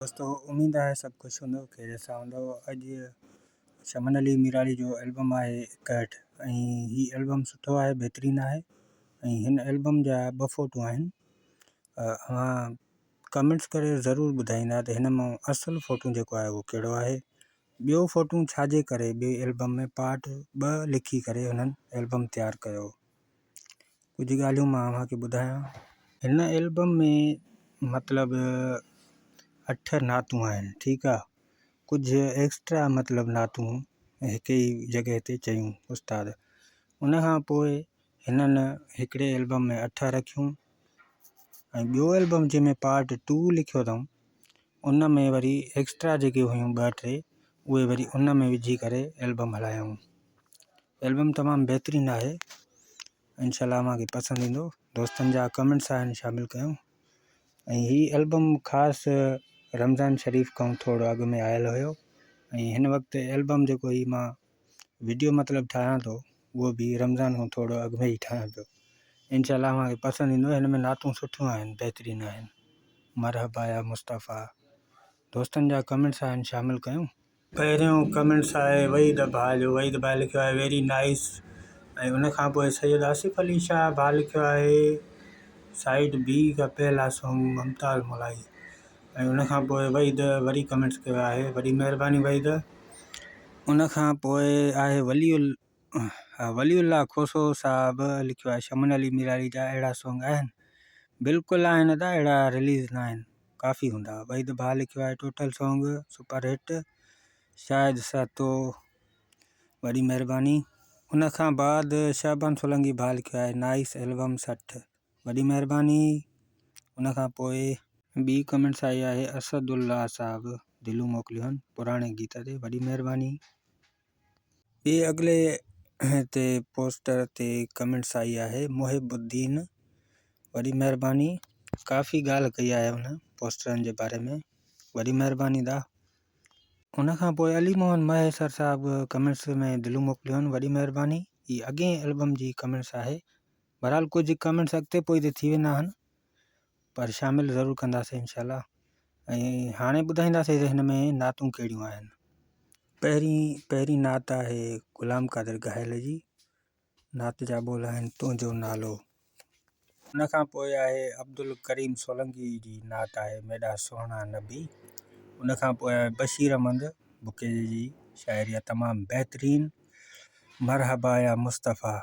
दोस्तों उम्मीद है सब कुछ होंदो खैरियत सां हूंदो। अॼु शमन अली मीराड़ी जो एल्बम आहे 61 ऐं ही एल्बम सुठो आहे, बहितरीन आहे ऐं हिन एल्बम जा 2 फोटू आहिनि। अवां कमेंट्स करे ज़रूरु ॿुधाईंदा त हिन मां असुलु फोटू जेको आहे उहो कहिड़ो आहे। ॿियो फोटू छाजे करे ॿिए एल्बम में पार्ट 2 लिखी करे हुननि एल्बम तयारु कयो। कुझु ॻाल्हियूं मां तव्हांखे ॿुधायां। हिन एल्बम में मतिलबु 8 नातूं आहिनि, ठीकु आहे। कुझु एक्स्ट्रा मतिलबु नातूं हिकु ई जॻह ते चयूं उस्ताद। उन खां पोइ हिननि हिकिड़े एल्बम में 8 रखियूं ऐं ॿियो एल्बम जंहिंमें पार्ट 2 लिखियो अथऊं उन में वरी एक्स्ट्रा जेके हुयूं 2-3 उहे वरी उन में विझी करे एल्बम हलायूं। एल्बम तमामु बहितरीन आहे, इंशाल्लाह मूंखे पसंदि ईंदो। दोस्तनि जा कमेंट्स आहिनि शामिलु कयूं। ऐं हीअ एल्बम ख़ासि रमज़ान शरीफ़ खां थोरो अॻु में आयल हुयो ऐं हिन वक़्तु एल्बम जेको ही मां वीडियो मतिलबु ठाहियां थो उहो बि रमज़ान खां थोरो अॻु में ई ठाहियां पियो। इंशाल्लाह मूंखे पसंदि ईंदो। हिन में नातूं सुठियूं आहिनि, बहितरीन आहिनि। मरहबा या मुस्तफ़ा। दोस्तनि जा कमेंट्स आहिनि शामिलु कयूं। पहिरियों कमेंट्स आहे वहीद भाउ जो। वहीद भाउ लिखियो आहे वेरी नाइस ऐं उन खां पोइ सैयद आसिफ़ अली शाह भाउ लिखियो आहे साइड बी का पहला सॉन्ग मुमताज़ मुलाई ऐं उन खां पोइ वहीद वरी कमेंट्स कयो आहे वॾी महिरबानी वहीद। उन खां पोइ आहे वलीउल्लाह खोसो साहब लिखियो आहे शमन अली मीराड़ी जा अहिड़ा सॉन्ग आहिनि। बिल्कुलु आहिनि त अहिड़ा रिलीज़ न आहिनि, काफ़ी हूंदा। वहीद भाउ लिखियो आहे टोटल सॉन्ग सुपर हिट शायदि सातो वॾी महिरबानी। उन खां बाद शाहबान सोलंकी भाउ लिखियो आहे नाइस एल्बम 60 वॾी महिरबानी। उन खां पोइ ॿी कमेंट्स आई आहे असदुल्ला साहब दिलूं मोकिलियूं आहिनि पुराणे गीत ते वॾी महिरबानी। ॿिए अॻिले ते पोस्टर ते कमेंट्स आई आहे मुहिबुद्दीन वॾी महिरबानी। काफ़ी ॻाल्हि कई आहे हुन पोस्टरनि जे बारे में, वॾी महिरबानी दा। उन खां पोइ अली मोहन महेसर साहब कमेंट्स में दिलूं मोकिलियूं आहिनि वॾी महिरबानी। हीअ अॻे एल्बम जी कमेंट्स आहे। बहरहाल कुझु कमेंट्स अॻिते पोइ ते थी वेंदा आहिनि पर शामिलु ज़रूरु कंदासीं इंशाल्लाह। ऐं हाणे ॿुधाईंदासीं त हिन में नातूं कहिड़ियूं आहिनि। पहिरीं नात आहे ग़ुलाम क़ादिर गहल जी। नात जा बोल आहिनि तुंहिंजो नालो। उन खां पोइ आहे अब्दुल करीम सोलंकी जी नात आहे मेरा सोहणा नबी। उन खां पोइ आहे बशीर अहमद बुके जी शाइरी आहे तमामु बहितरीन मरहबा या मुस्तफ़ा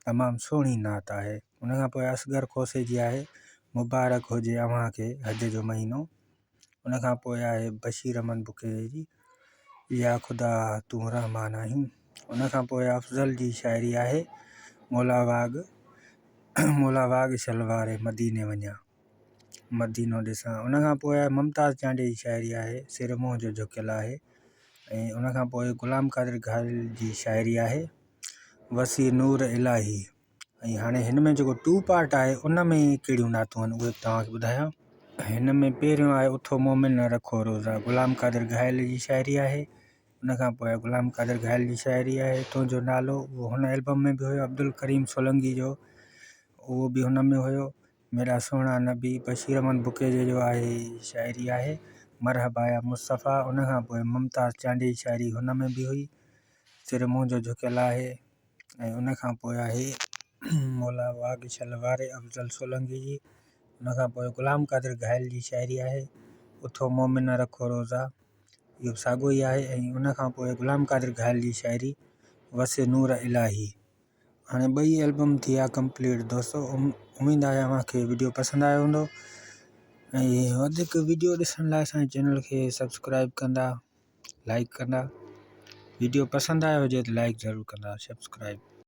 तमामु सुहिणी नात आहे। उन खां पोइ असगर खोसे जी आहे मुबारक हुजे अव्हांखे हज जो महीनो। उन खां पोइ आहे बशीर अहमद बुके जी या ख़ुदा तूं रहमान आहीं। उन खां पोइ अफ़ज़ल जी शाइरी आहे मौला वाग शलवारे मदीने वञा मदीनो ॾिसां। उन खां पोइ आहे मुमताज़ चांडे जी शाइरी आहे सिर मुंहुं जो झुकियल आहे। ऐं उन खां पोइ ग़ुलाम क़ादिर गहल जी शाइरी आहे वसी नूर इलाही। ऐं हाणे हिन में जेको 2 पार्ट आहे उन में कहिड़ियूं नातूं आहिनि उहे तव्हांखे ॿुधायां। हिन में पहिरियों आहे उथो मोमिन रखो रोज़ा ग़ुलाम क़ादिर गहल जी शाइरी आहे। उन खां पोइ ग़ुलाम क़ादिर गहल जी शाइरी आहे तुंहिंजो नालो, उहो हुन एल्बम में बि हुयो। अब्दुल करीम सोलंकी जो उहो बि हुन में हुयो मेरा सोहणा नबी। बशीर अहमद बुके जो आहे शाइरी आहे मरहबा या मुस्तफ़ा। उन खां पोइ मुमताज़ चांडे जी शाइरी हुन में बि हुई सिर मुंहुं जो झुकियल आहे। ऐं उन खां पोइ आहे मौला वाग शलवारे अफ़ज़ल सोलंकी जी। उन खां पोइ ग़ुलाम क़ादिर गहल जी शाइरी आहे उथो मोमिन रखो रोज़ा, इहो साॻियो ई आहे। ऐं उन खां पोइ ग़ुलाम क़ादिर गहल जी शाइरी वसे नूर इलाही। हाणे 2 एल्बम थी विया कंप्लीट। दोस्तों उम्मीद आहे तव्हांखे वीडियो पसंदि आयो हूंदो ऐं वधीक वीडियो ॾिसण लाइ असांजे चैनल खे सब्सक्राइब कंदा, लाइक कंदा। वीडियो पसंदि आयो हुजे त लाइक ज़रूरु कंदा, सब्सक्राइब